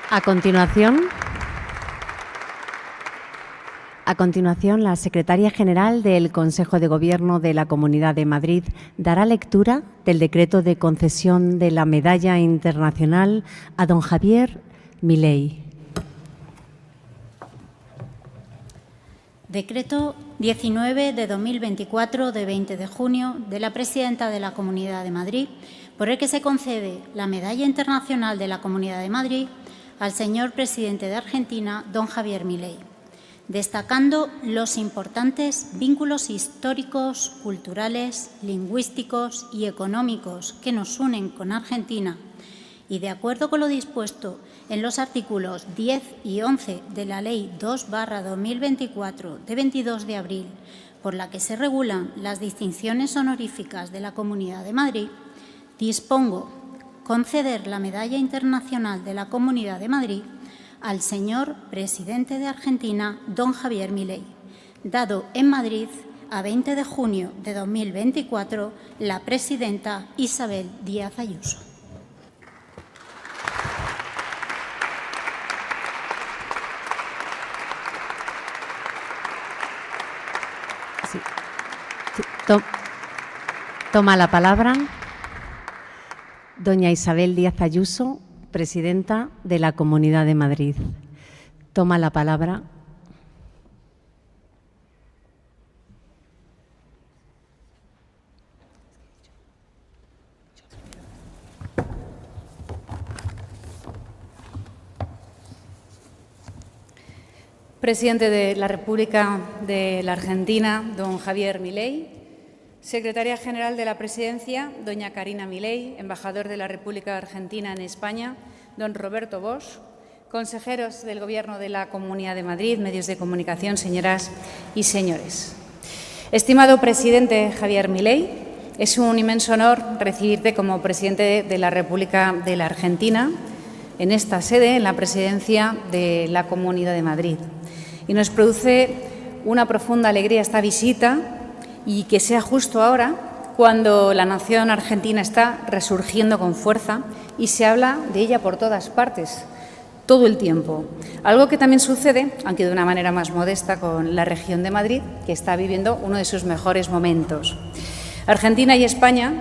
A continuación, la secretaria general del Consejo de Gobierno de la Comunidad de Madrid dará lectura del decreto de concesión de la Medalla Internacional a don Javier Milei. Decreto 19 de 2024 de 20 de junio de la Presidenta de la Comunidad de Madrid, por el que se concede la Medalla Internacional de la Comunidad de Madrid al señor presidente de Argentina, don Javier Milei, destacando los importantes vínculos históricos, culturales, lingüísticos y económicos que nos unen con Argentina y, de acuerdo con lo dispuesto en los artículos 10 y 11 de la Ley 2/2024 de 22 de abril, por la que se regulan las distinciones honoríficas de la Comunidad de Madrid, dispongo conceder la Medalla Internacional de la Comunidad de Madrid al señor presidente de Argentina, don Javier Milei, dado en Madrid a 20 de junio de 2024 la presidenta Isabel Díaz Ayuso. Sí. Toma la palabra doña Isabel Díaz Ayuso, presidenta de la Comunidad de Madrid. Toma la palabra. Presidente de la República de la Argentina, don Javier Milei. Secretaria General de la Presidencia, doña Karina Milei. Embajador de la República de Argentina en España, don Roberto Bosch. Consejeros del Gobierno de la Comunidad de Madrid, medios de comunicación, señoras y señores. Estimado presidente Javier Milei, es un inmenso honor recibirte como presidente de la República de la Argentina en esta sede, en la presidencia de la Comunidad de Madrid. Y nos produce una profunda alegría esta visita y que sea justo ahora, cuando la nación argentina está resurgiendo con fuerza y se habla de ella por todas partes, todo el tiempo. Algo que también sucede, aunque de una manera más modesta, con la región de Madrid, que está viviendo uno de sus mejores momentos. Argentina y España,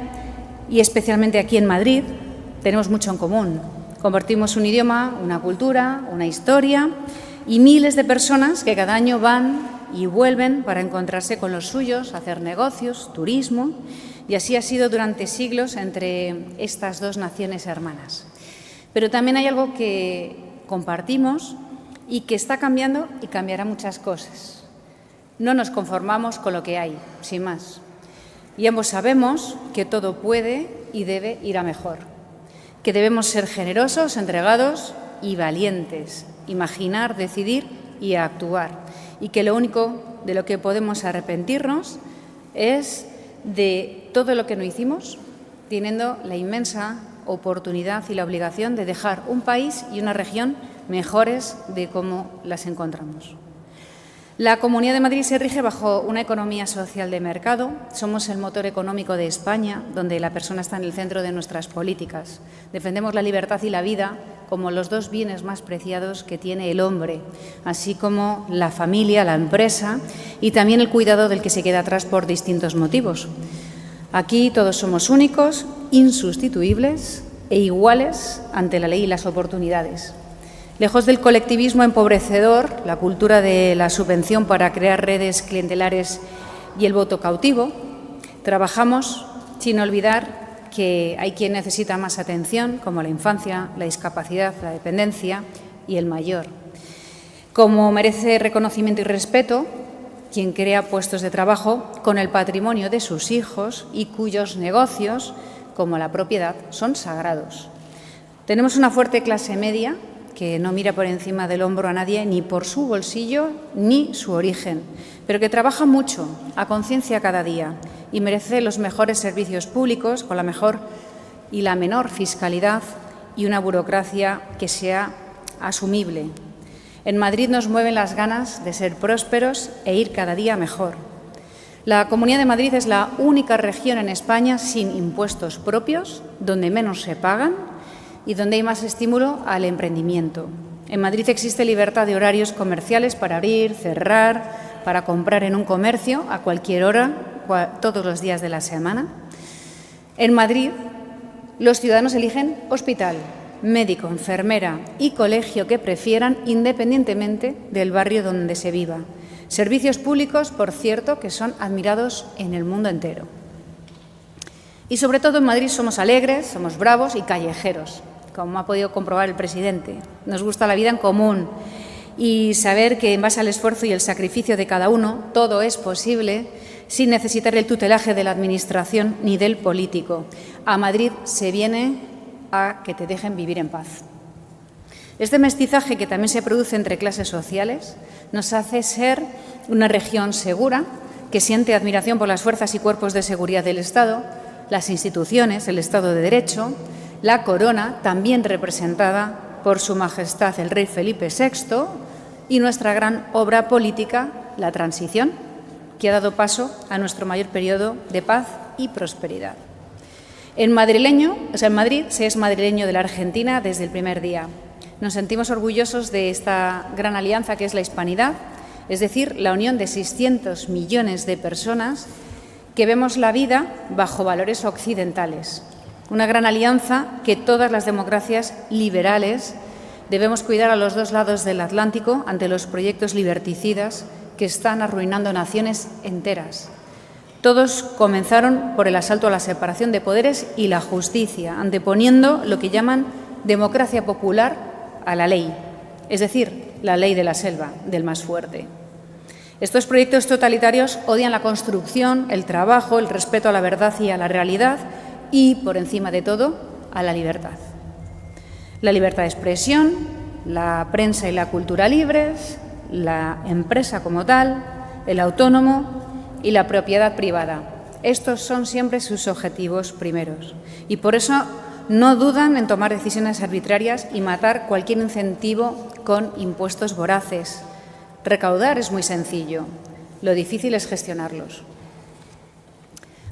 y especialmente aquí en Madrid, tenemos mucho en común. Compartimos un idioma, una cultura, una historia y miles de personas que cada año van y vuelven para encontrarse con los suyos, hacer negocios, turismo, y así ha sido durante siglos entre estas dos naciones hermanas. Pero también hay algo que compartimos y que está cambiando y cambiará muchas cosas. No nos conformamos con lo que hay, sin más. Y ambos sabemos que todo puede y debe ir a mejor, que debemos ser generosos, entregados y valientes, imaginar, decidir y actuar. Y que lo único de lo que podemos arrepentirnos es de todo lo que no hicimos, teniendo la inmensa oportunidad y la obligación de dejar un país y una región mejores de cómo las encontramos. La Comunidad de Madrid se rige bajo una economía social de mercado. Somos el motor económico de España, donde la persona está en el centro de nuestras políticas. Defendemos la libertad y la vida como los dos bienes más preciados que tiene el hombre, así como la familia, la empresa y también el cuidado del que se queda atrás por distintos motivos. Aquí todos somos únicos, insustituibles e iguales ante la ley y las oportunidades. Lejos del colectivismo empobrecedor, la cultura de la subvención para crear redes clientelares y el voto cautivo, trabajamos sin olvidar que hay quien necesita más atención, como la infancia, la discapacidad, la dependencia y el mayor. Como merece reconocimiento y respeto quien crea puestos de trabajo con el patrimonio de sus hijos y cuyos negocios, como la propiedad, son sagrados. Tenemos una fuerte clase media que no mira por encima del hombro a nadie, ni por su bolsillo ni su origen, pero que trabaja mucho, a conciencia cada día, y merece los mejores servicios públicos con la mejor y la menor fiscalidad y una burocracia que sea asumible. En Madrid nos mueven las ganas de ser prósperos e ir cada día mejor. La Comunidad de Madrid es la única región en España sin impuestos propios, donde menos se pagan, y donde hay más estímulo al emprendimiento. En Madrid existe libertad de horarios comerciales para abrir, cerrar, para comprar en un comercio a cualquier hora, todos los días de la semana. En Madrid, los ciudadanos eligen hospital, médico, enfermera y colegio que prefieran, independientemente del barrio donde se viva. Servicios públicos, por cierto, que son admirados en el mundo entero. Y sobre todo en Madrid somos alegres, somos bravos y callejeros, como ha podido comprobar el presidente. Nos gusta la vida en común y saber que en base al esfuerzo y el sacrificio de cada uno todo es posible sin necesitar el tutelaje de la Administración ni del político. A Madrid se viene a que te dejen vivir en paz. Este mestizaje que también se produce entre clases sociales nos hace ser una región segura que siente admiración por las fuerzas y cuerpos de seguridad del Estado, las instituciones, el Estado de Derecho, la corona, también representada por Su Majestad el Rey Felipe VI, y nuestra gran obra política, la transición, que ha dado paso a nuestro mayor periodo de paz y prosperidad. En Madrid se es madrileño de la Argentina desde el primer día. Nos sentimos orgullosos de esta gran alianza que es la hispanidad, es decir, la unión de 600 millones de personas que vemos la vida bajo valores occidentales. Una gran alianza que todas las democracias liberales debemos cuidar a los dos lados del Atlántico ante los proyectos liberticidas que están arruinando naciones enteras. Todos comenzaron por el asalto a la separación de poderes y la justicia, anteponiendo lo que llaman democracia popular a la ley, es decir, la ley de la selva, del más fuerte. Estos proyectos totalitarios odian la construcción, el trabajo, el respeto a la verdad y a la realidad y, por encima de todo, a la libertad. La libertad de expresión, la prensa y la cultura libres, la empresa como tal, el autónomo y la propiedad privada. Estos son siempre sus objetivos primeros y por eso no dudan en tomar decisiones arbitrarias y matar cualquier incentivo con impuestos voraces. Recaudar es muy sencillo, lo difícil es gestionarlos.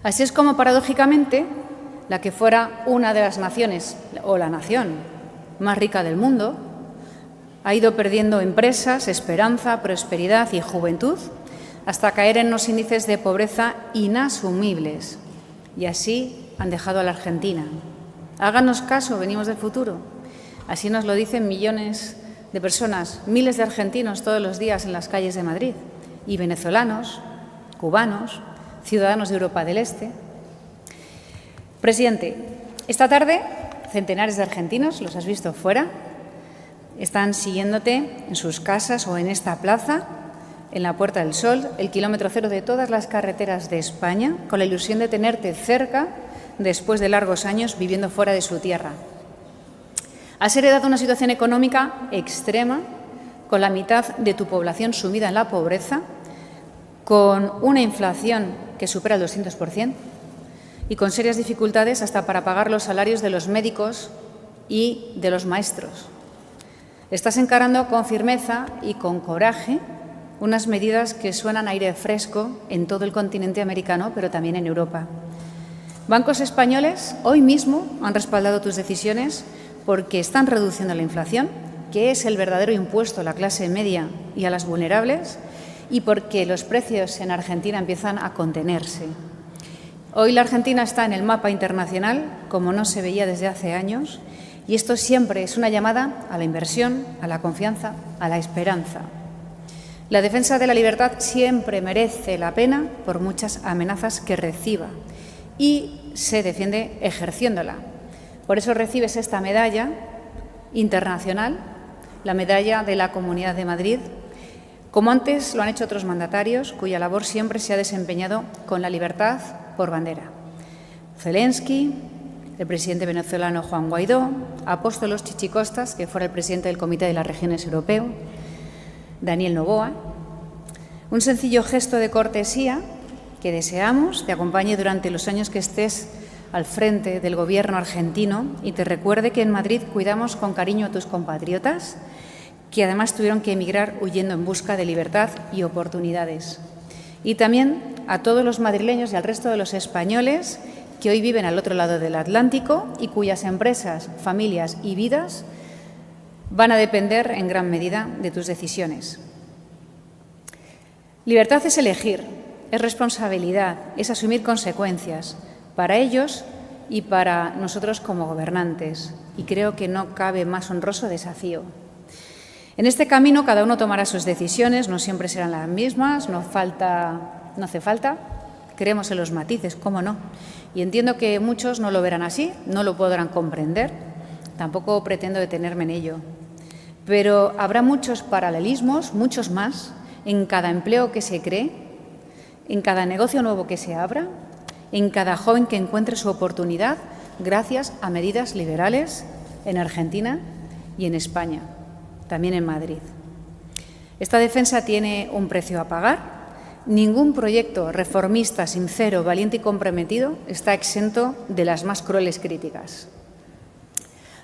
Así es como, paradójicamente, la que fuera una de las naciones, o la nación más rica del mundo, ha ido perdiendo empresas, esperanza, prosperidad y juventud, hasta caer en unos índices de pobreza inasumibles. Y así han dejado a la Argentina. Háganos caso, venimos del futuro. Así nos lo dicen millones de personas, miles de argentinos todos los días en las calles de Madrid, y venezolanos, cubanos, ciudadanos de Europa del Este. Presidente, esta tarde centenares de argentinos, los has visto fuera, están siguiéndote en sus casas o en esta plaza, en la Puerta del Sol, el kilómetro cero de todas las carreteras de España, con la ilusión de tenerte cerca después de largos años viviendo fuera de su tierra. Has heredado una situación económica extrema, con la mitad de tu población sumida en la pobreza, con una inflación que supera el 200% y con serias dificultades hasta para pagar los salarios de los médicos y de los maestros. Estás encarando con firmeza y con coraje unas medidas que suenan a aire fresco en todo el continente americano, pero también en Europa. Bancos españoles hoy mismo han respaldado tus decisiones porque están reduciendo la inflación, que es el verdadero impuesto a la clase media y a las vulnerables, y porque los precios en Argentina empiezan a contenerse. Hoy la Argentina está en el mapa internacional como no se veía desde hace años, y esto siempre es una llamada a la inversión, a la confianza, a la esperanza. La defensa de la libertad siempre merece la pena por muchas amenazas que reciba y se defiende ejerciéndola. Por eso recibes esta medalla internacional, la medalla de la Comunidad de Madrid, como antes lo han hecho otros mandatarios, cuya labor siempre se ha desempeñado con la libertad por bandera. Zelensky, el presidente venezolano Juan Guaidó, Apóstolos Chichicostas, que fuera el presidente del Comité de las Regiones Europeo, Daniel Noboa. Un sencillo gesto de cortesía que deseamos te acompañe durante los años que estés al frente del Gobierno argentino y te recuerde que en Madrid cuidamos con cariño a tus compatriotas, que además tuvieron que emigrar huyendo en busca de libertad y oportunidades. Y también a todos los madrileños y al resto de los españoles que hoy viven al otro lado del Atlántico y cuyas empresas, familias y vidas van a depender en gran medida de tus decisiones. Libertad es elegir, es responsabilidad, es asumir consecuencias para ellos y para nosotros como gobernantes. Y creo que no cabe más honroso desafío. En este camino cada uno tomará sus decisiones, no siempre serán las mismas, no hace falta. Creemos en los matices, cómo no. Y entiendo que muchos no lo verán así, no lo podrán comprender. Tampoco pretendo detenerme en ello. Pero habrá muchos paralelismos, muchos más, en cada empleo que se cree, en cada negocio nuevo que se abra, en cada joven que encuentre su oportunidad gracias a medidas liberales en Argentina y en España, también en Madrid. Esta defensa tiene un precio a pagar. Ningún proyecto reformista, sincero, valiente y comprometido está exento de las más crueles críticas.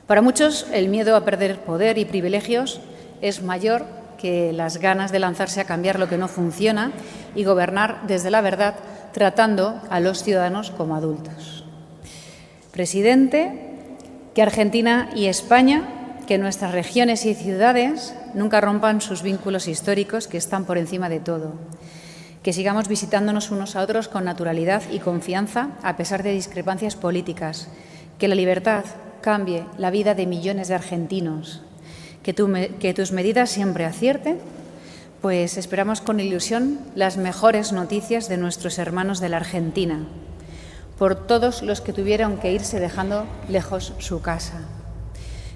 Para muchos, el miedo a perder poder y privilegios es mayor que las ganas de lanzarse a cambiar lo que no funciona y gobernar desde la verdad, tratando a los ciudadanos como adultos. Presidente, que Argentina y España, que nuestras regiones y ciudades nunca rompan sus vínculos históricos que están por encima de todo. Que sigamos visitándonos unos a otros con naturalidad y confianza a pesar de discrepancias políticas. Que la libertad cambie la vida de millones de argentinos. Que tus medidas siempre acierten, pues esperamos con ilusión las mejores noticias de nuestros hermanos de la Argentina, por todos los que tuvieron que irse dejando lejos su casa.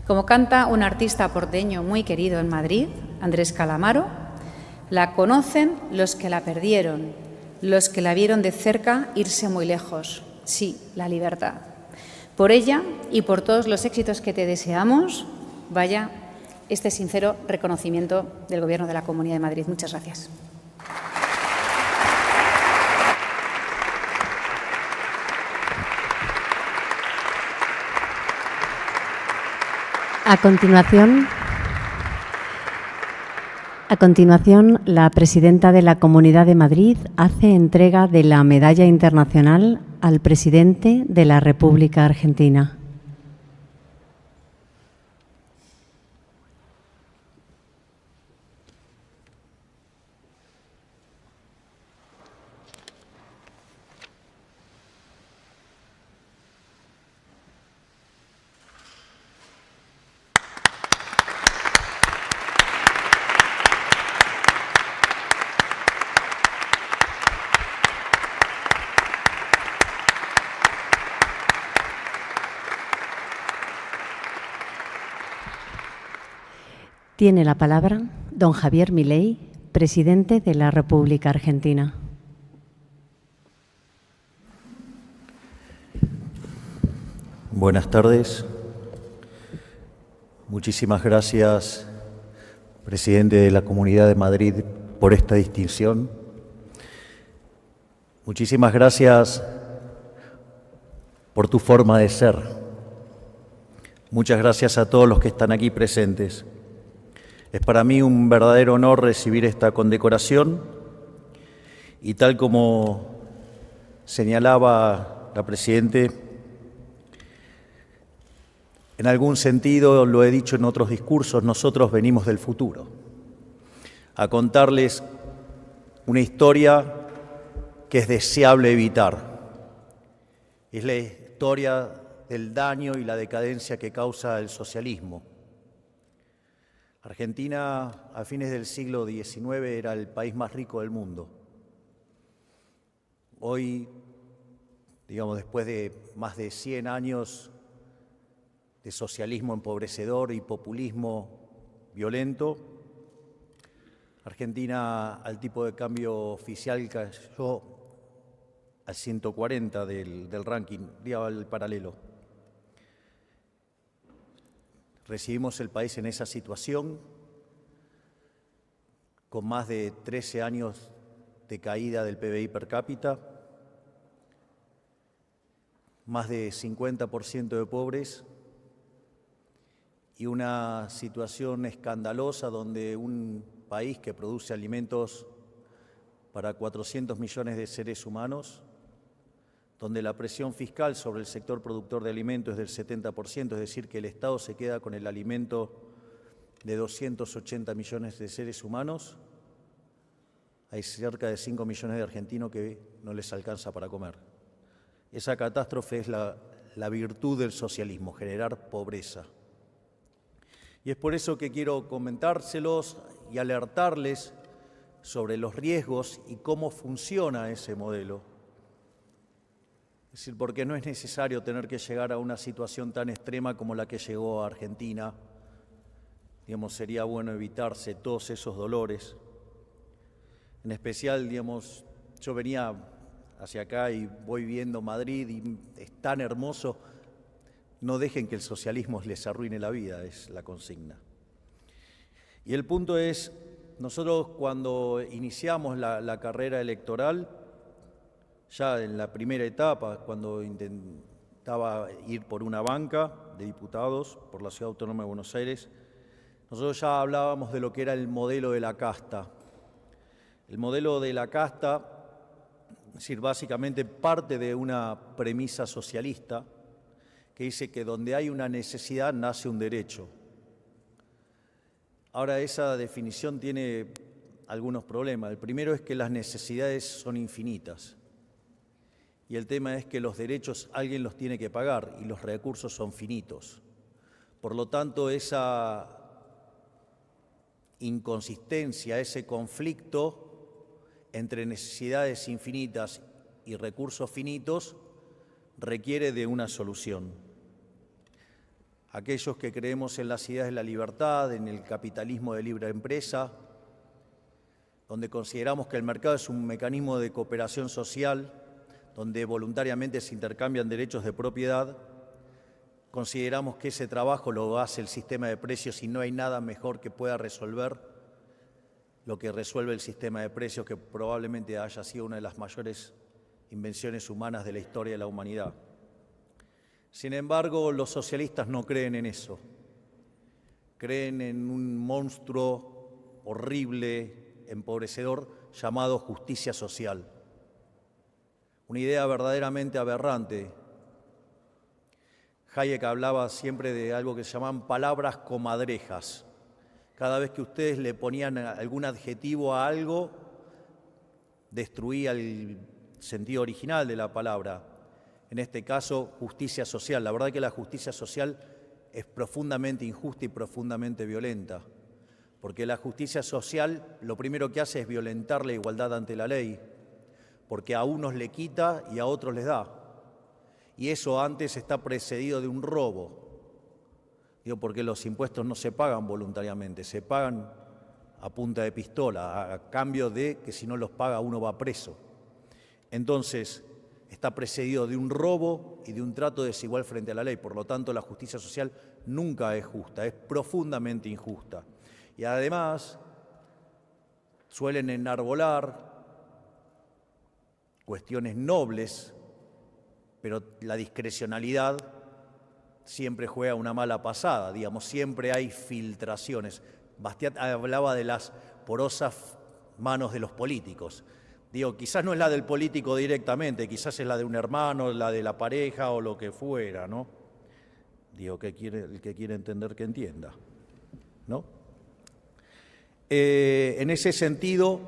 Como canta un artista porteño muy querido en Madrid, Andrés Calamaro, la conocen los que la perdieron, los que la vieron de cerca irse muy lejos. Sí, la libertad. Por ella y por todos los éxitos que te deseamos, vaya este sincero reconocimiento del Gobierno de la Comunidad de Madrid. Muchas gracias. A continuación, la presidenta de la Comunidad de Madrid hace entrega de la Medalla Internacional al presidente de la República Argentina. Tiene la palabra don Javier Milei, presidente de la República Argentina. Buenas tardes. Muchísimas gracias, presidente de la Comunidad de Madrid, por esta distinción. Muchísimas gracias por tu forma de ser. Muchas gracias a todos los que están aquí presentes. Es para mí un verdadero honor recibir esta condecoración y tal como señalaba la Presidente, en algún sentido, lo he dicho en otros discursos, nosotros venimos del futuro a contarles una historia que es deseable evitar. Es la historia del daño y la decadencia que causa el socialismo. Argentina, a fines del siglo XIX, era el país más rico del mundo. Hoy, digamos, después de más de 100 años de socialismo empobrecedor y populismo violento, Argentina, al tipo de cambio oficial, cayó al 140 del ranking, día al paralelo. Recibimos el país en esa situación, con más de 13 años de caída del PBI per cápita, más de 50% de pobres y una situación escandalosa donde un país que produce alimentos para 400 millones de seres humanos, donde la presión fiscal sobre el sector productor de alimentos es del 70%, es decir, que el Estado se queda con el alimento de 280 millones de seres humanos, hay cerca de 5 millones de argentinos que no les alcanza para comer. Esa catástrofe es la virtud del socialismo, generar pobreza. Y es por eso que quiero comentárselos y alertarles sobre los riesgos y cómo funciona ese modelo. Es decir, porque no es necesario tener que llegar a una situación tan extrema como la que llegó a Argentina. Digamos, sería bueno evitarse todos esos dolores. En especial, digamos, yo venía hacia acá y voy viendo Madrid y es tan hermoso. No dejen que el socialismo les arruine la vida, es la consigna. Y el punto es, nosotros cuando iniciamos la carrera electoral, ya en la primera etapa, cuando intentaba ir por una banca de diputados por la Ciudad Autónoma de Buenos Aires, nosotros ya hablábamos de lo que era el modelo de la casta. El modelo de la casta, es decir, básicamente parte de una premisa socialista que dice que donde hay una necesidad nace un derecho. Ahora, esa definición tiene algunos problemas. El primero es que las necesidades son infinitas. Y el tema es que los derechos alguien los tiene que pagar y los recursos son finitos. Por lo tanto, esa inconsistencia, ese conflicto entre necesidades infinitas y recursos finitos requiere de una solución. Aquellos que creemos en las ideas de la libertad, en el capitalismo de libre empresa, donde consideramos que el mercado es un mecanismo de cooperación social, donde voluntariamente se intercambian derechos de propiedad, consideramos que ese trabajo lo hace el sistema de precios y no hay nada mejor que pueda resolver lo que resuelve el sistema de precios, que probablemente haya sido una de las mayores invenciones humanas de la historia de la humanidad. Sin embargo, los socialistas no creen en eso. Creen en un monstruo horrible, empobrecedor, llamado justicia social. Una idea verdaderamente aberrante. Hayek hablaba siempre de algo que se llamaban palabras comadrejas. Cada vez que ustedes le ponían algún adjetivo a algo, destruía el sentido original de la palabra. En este caso, justicia social. La verdad que la justicia social es profundamente injusta y profundamente violenta, porque la justicia social lo primero que hace es violentar la igualdad ante la ley, porque a unos le quita y a otros les da. Y eso antes está precedido de un robo. Digo, porque los impuestos no se pagan voluntariamente, se pagan a punta de pistola, a cambio de que si no los paga uno va preso. Entonces, está precedido de un robo y de un trato desigual frente a la ley. Por lo tanto, la justicia social nunca es justa, es profundamente injusta. Y además, suelen enarbolar cuestiones nobles, pero la discrecionalidad siempre juega una mala pasada, digamos, siempre hay filtraciones. Bastiat hablaba de las porosas manos de los políticos. Digo, quizás no es la del político directamente, quizás es la de un hermano, la de la pareja o lo que fuera, ¿no? Digo, el que quiere entender que entienda, ¿no? En ese sentido,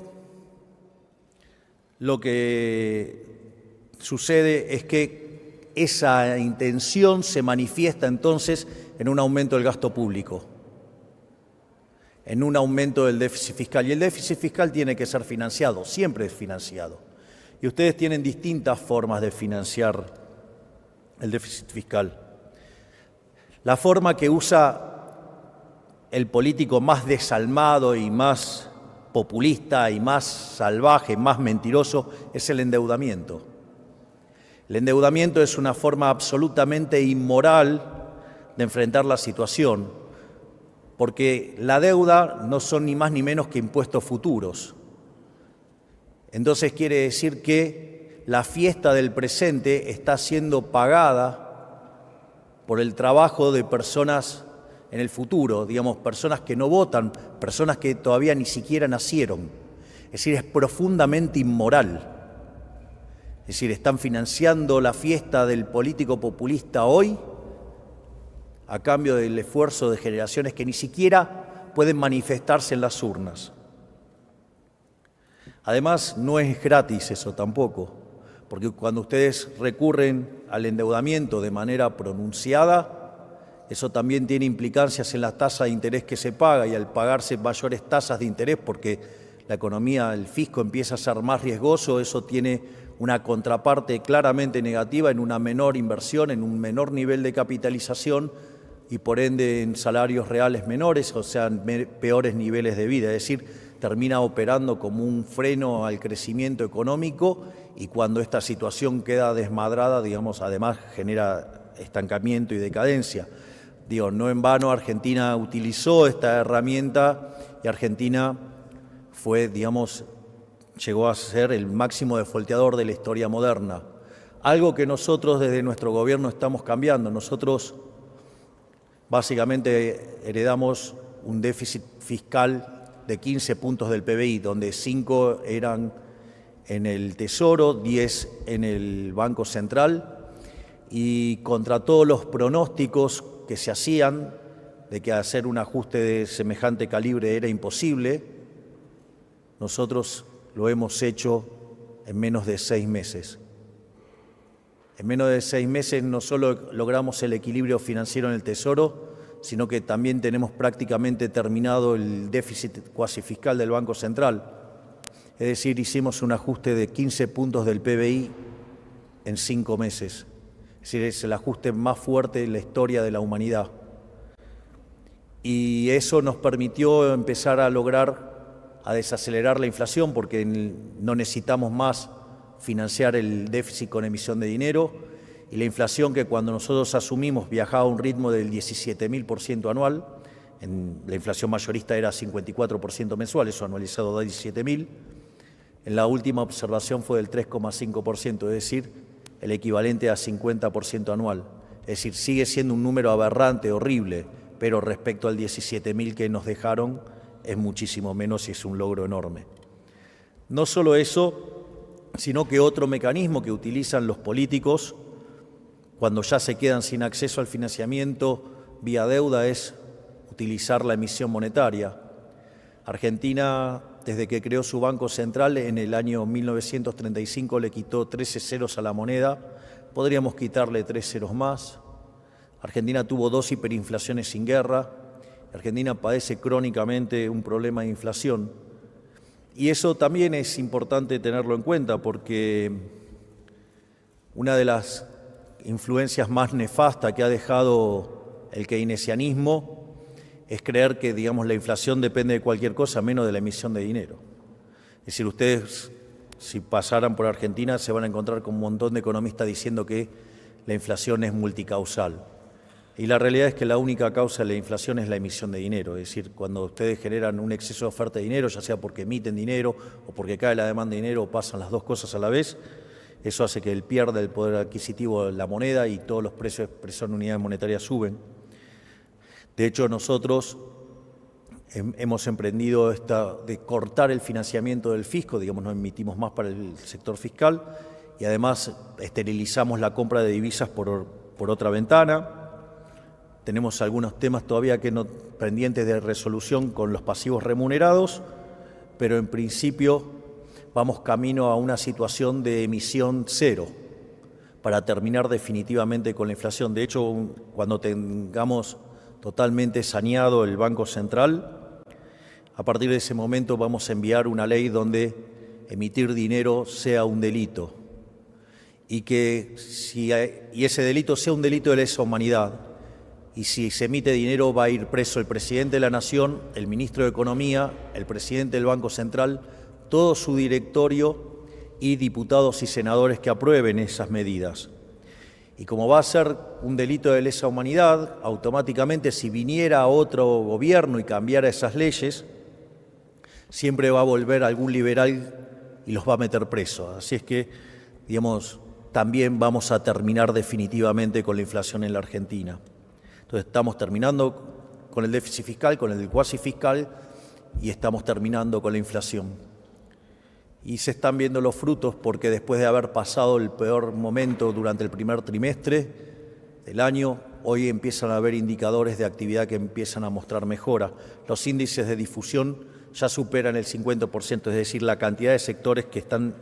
lo que sucede es que esa intención se manifiesta entonces en un aumento del gasto público, en un aumento del déficit fiscal. Y el déficit fiscal tiene que ser financiado, siempre es financiado. Y ustedes tienen distintas formas de financiar el déficit fiscal. La forma que usa el político más desalmado y más populista y más salvaje, más mentiroso, es el endeudamiento. El endeudamiento es una forma absolutamente inmoral de enfrentar la situación, porque la deuda no son ni más ni menos que impuestos futuros. Entonces quiere decir que la fiesta del presente está siendo pagada por el trabajo de personas en el futuro, digamos, personas que no votan, personas que todavía ni siquiera nacieron. Es decir, es profundamente inmoral. Es decir, están financiando la fiesta del político populista hoy a cambio del esfuerzo de generaciones que ni siquiera pueden manifestarse en las urnas. Además, no es gratis eso tampoco, porque cuando ustedes recurren al endeudamiento de manera pronunciada, eso también tiene implicancias en la tasa de interés que se paga, y al pagarse mayores tasas de interés porque la economía, el fisco empieza a ser más riesgoso, eso tiene una contraparte claramente negativa en una menor inversión, en un menor nivel de capitalización y por ende en salarios reales menores, o sea, en peores niveles de vida. Es decir, termina operando como un freno al crecimiento económico, y cuando esta situación queda desmadrada, digamos, además genera estancamiento y decadencia. No en vano Argentina utilizó esta herramienta y Argentina fue, llegó a ser el máximo defolteador de la historia moderna. Algo que nosotros desde nuestro gobierno estamos cambiando. Nosotros básicamente heredamos un déficit fiscal de 15 puntos del PBI, donde 5 eran en el Tesoro, 10 en el Banco Central, y contra todos los pronósticos que se hacían de que hacer un ajuste de semejante calibre era imposible, nosotros lo hemos hecho en menos de 6 meses. En menos de 6 meses no solo logramos el equilibrio financiero en el Tesoro, sino que también tenemos prácticamente terminado el déficit cuasi fiscal del Banco Central. Es decir, hicimos un ajuste de 15 puntos del PBI en 5 meses. Es decir, es el ajuste más fuerte en la historia de la humanidad. Y eso nos permitió empezar a lograr, a desacelerar la inflación, porque no necesitamos más financiar el déficit con emisión de dinero, y la inflación, que cuando nosotros asumimos viajaba a un ritmo del 17.000% anual, la inflación mayorista era 54% mensual, eso anualizado da 17.000, en la última observación fue del 3,5%, es decir, el equivalente a 50% anual. Es decir, sigue siendo un número aberrante, horrible, pero respecto al 17.000 que nos dejaron es muchísimo menos y es un logro enorme. No solo eso, sino que otro mecanismo que utilizan los políticos cuando ya se quedan sin acceso al financiamiento vía deuda es utilizar la emisión monetaria. Argentina, desde que creó su Banco Central en el año 1935, le quitó 13 ceros a la moneda, podríamos quitarle 3 ceros más. Argentina tuvo 2 hiperinflaciones sin guerra. Argentina padece crónicamente un problema de inflación. Y eso también es importante tenerlo en cuenta, porque una de las influencias más nefastas que ha dejado el keynesianismo es creer que, la inflación depende de cualquier cosa menos de la emisión de dinero. Es decir, ustedes, si pasaran por Argentina, se van a encontrar con un montón de economistas diciendo que la inflación es multicausal. Y la realidad es que la única causa de la inflación es la emisión de dinero. Es decir, cuando ustedes generan un exceso de oferta de dinero, ya sea porque emiten dinero o porque cae la demanda de dinero, o pasan las dos cosas a la vez, eso hace que pierda el poder adquisitivo de la moneda y todos los precios de expresión en unidades monetarias suben. De hecho, nosotros hemos emprendido de cortar el financiamiento del fisco, no emitimos más para el sector fiscal, y además esterilizamos la compra de divisas por otra ventana. Tenemos algunos temas todavía pendientes de resolución con los pasivos remunerados, pero en principio vamos camino a una situación de emisión cero para terminar definitivamente con la inflación. De hecho, cuando tengamos totalmente saneado el Banco Central, a partir de ese momento vamos a enviar una ley donde emitir dinero sea un delito y ese delito sea un delito de lesa humanidad. Y si se emite dinero va a ir preso el presidente de la Nación, el ministro de Economía, el presidente del Banco Central, todo su directorio y diputados y senadores que aprueben esas medidas. Y como va a ser un delito de lesa humanidad, automáticamente si viniera otro gobierno y cambiara esas leyes, siempre va a volver algún liberal y los va a meter presos. Así es que, también vamos a terminar definitivamente con la inflación en la Argentina. Entonces estamos terminando con el déficit fiscal, con el cuasi fiscal, y estamos terminando con la inflación. y se están viendo los frutos porque después de haber pasado el peor momento durante el primer trimestre del año, hoy empiezan a haber indicadores de actividad que empiezan a mostrar mejora. Los índices de difusión ya superan el 50%, es decir, la cantidad de sectores que están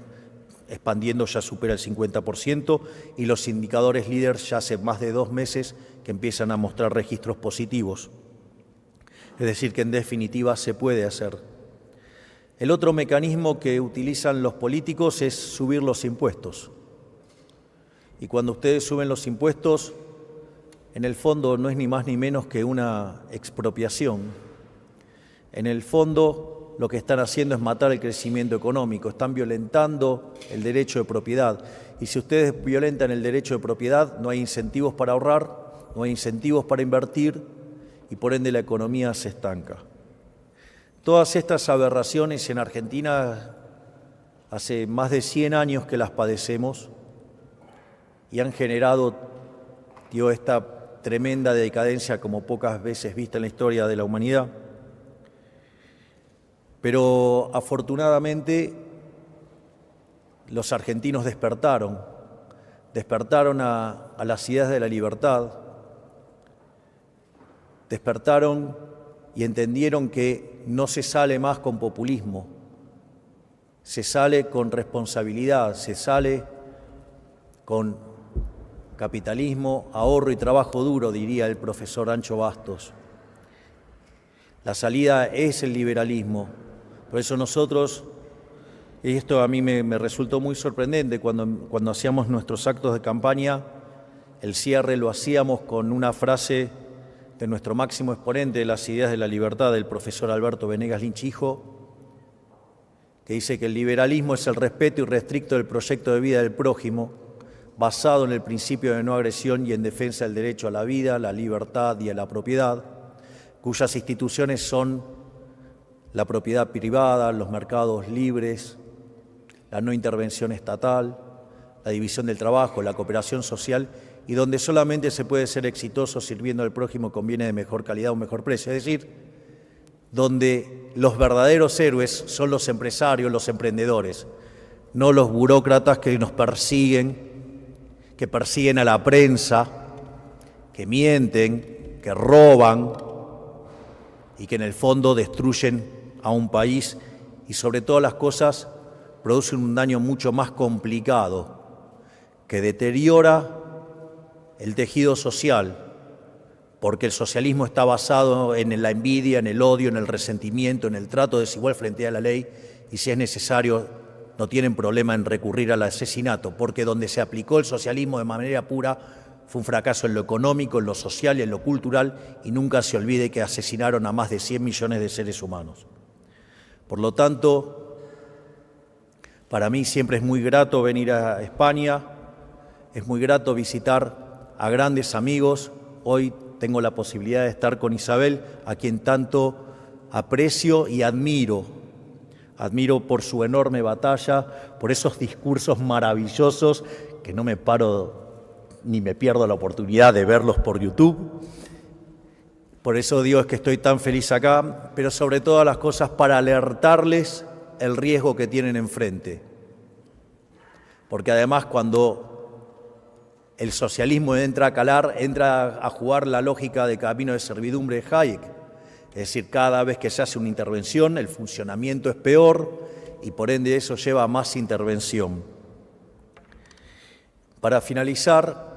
expandiendo ya supera el 50%, y los indicadores líderes ya hace más de 2 meses que empiezan a mostrar registros positivos. Es decir, que en definitiva se puede hacer. El otro mecanismo que utilizan los políticos es subir los impuestos. Y cuando ustedes suben los impuestos, en el fondo no es ni más ni menos que una expropiación. En el fondo lo que están haciendo es matar el crecimiento económico, están violentando el derecho de propiedad. Y si ustedes violentan el derecho de propiedad, no hay incentivos para ahorrar, no hay incentivos para invertir y por ende la economía se estanca. Todas estas aberraciones en Argentina hace más de 100 años que las padecemos y han generado esta tremenda decadencia como pocas veces vista en la historia de la humanidad. Pero afortunadamente los argentinos despertaron a las ideas de la libertad, despertaron y entendieron que no se sale más con populismo, se sale con responsabilidad, se sale con capitalismo, ahorro y trabajo duro, diría el profesor Ancho Bastos. La salida es el liberalismo. Por eso nosotros, y esto a mí me resultó muy sorprendente, cuando hacíamos nuestros actos de campaña, el cierre lo hacíamos con una frase de nuestro máximo exponente de las ideas de la libertad, del profesor Alberto Venegas Lynch hijo, que dice que el liberalismo es el respeto irrestricto del proyecto de vida del prójimo, basado en el principio de no agresión y en defensa del derecho a la vida, la libertad y a la propiedad, cuyas instituciones son la propiedad privada, los mercados libres, la no intervención estatal, la división del trabajo, la cooperación social, y donde solamente se puede ser exitoso sirviendo al prójimo con bienes de mejor calidad o mejor precio. Es decir, donde los verdaderos héroes son los empresarios, los emprendedores, no los burócratas que nos persiguen, que persiguen a la prensa, que mienten, que roban y que en el fondo destruyen a un país y sobre todas las cosas producen un daño mucho más complicado, que deteriora el tejido social, porque el socialismo está basado en la envidia, en el odio, en el resentimiento, en el trato desigual frente a la ley, y si es necesario no tienen problema en recurrir al asesinato, porque donde se aplicó el socialismo de manera pura fue un fracaso en lo económico, en lo social y en lo cultural, y nunca se olvide que asesinaron a más de 100 millones de seres humanos. Por lo tanto, para mí siempre es muy grato venir a España, es muy grato visitar a grandes amigos. Hoy tengo la posibilidad de estar con Isabel, a quien tanto aprecio y admiro. Admiro por su enorme batalla, por esos discursos maravillosos que no me paro ni me pierdo la oportunidad de verlos por YouTube. Por eso digo es que estoy tan feliz acá, pero sobre todas las cosas para alertarles el riesgo que tienen enfrente. Porque además cuando el socialismo entra a calar, entra a jugar la lógica de camino de servidumbre de Hayek. Es decir, cada vez que se hace una intervención, el funcionamiento es peor y por ende eso lleva a más intervención. Para finalizar,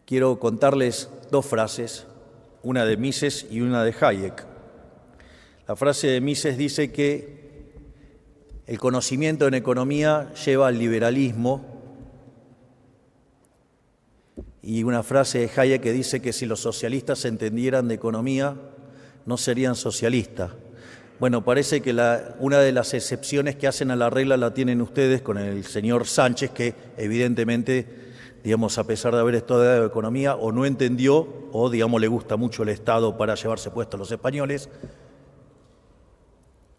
quiero contarles 2 frases, una de Mises y una de Hayek. La frase de Mises dice que el conocimiento en economía lleva al liberalismo, y una frase de Hayek que dice que si los socialistas entendieran de economía, no serían socialistas. Bueno, parece que una de las excepciones que hacen a la regla la tienen ustedes con el señor Sánchez, que evidentemente, digamos, a pesar de haber estudiado economía, o no entendió, o, digamos, le gusta mucho el Estado para llevarse puestos los españoles,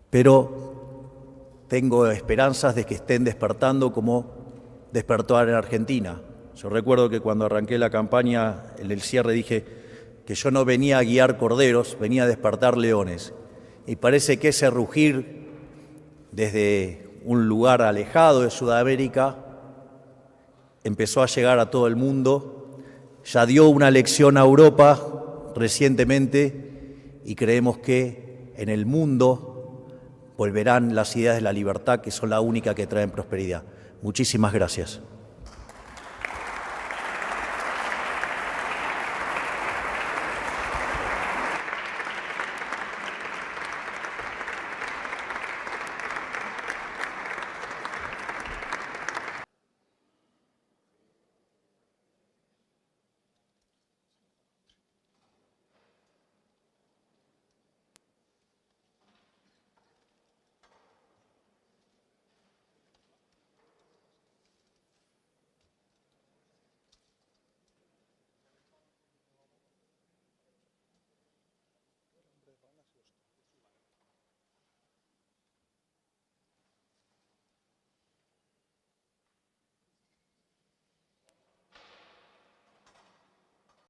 pero tengo esperanzas de que estén despertando como despertó en Argentina. Yo recuerdo que cuando arranqué la campaña, en el cierre dije que yo no venía a guiar corderos, venía a despertar leones. Y parece que ese rugir desde un lugar alejado de Sudamérica, empezó a llegar a todo el mundo, ya dio una lección a Europa recientemente y creemos que en el mundo volverán las ideas de la libertad, que son la única que traen prosperidad. Muchísimas gracias.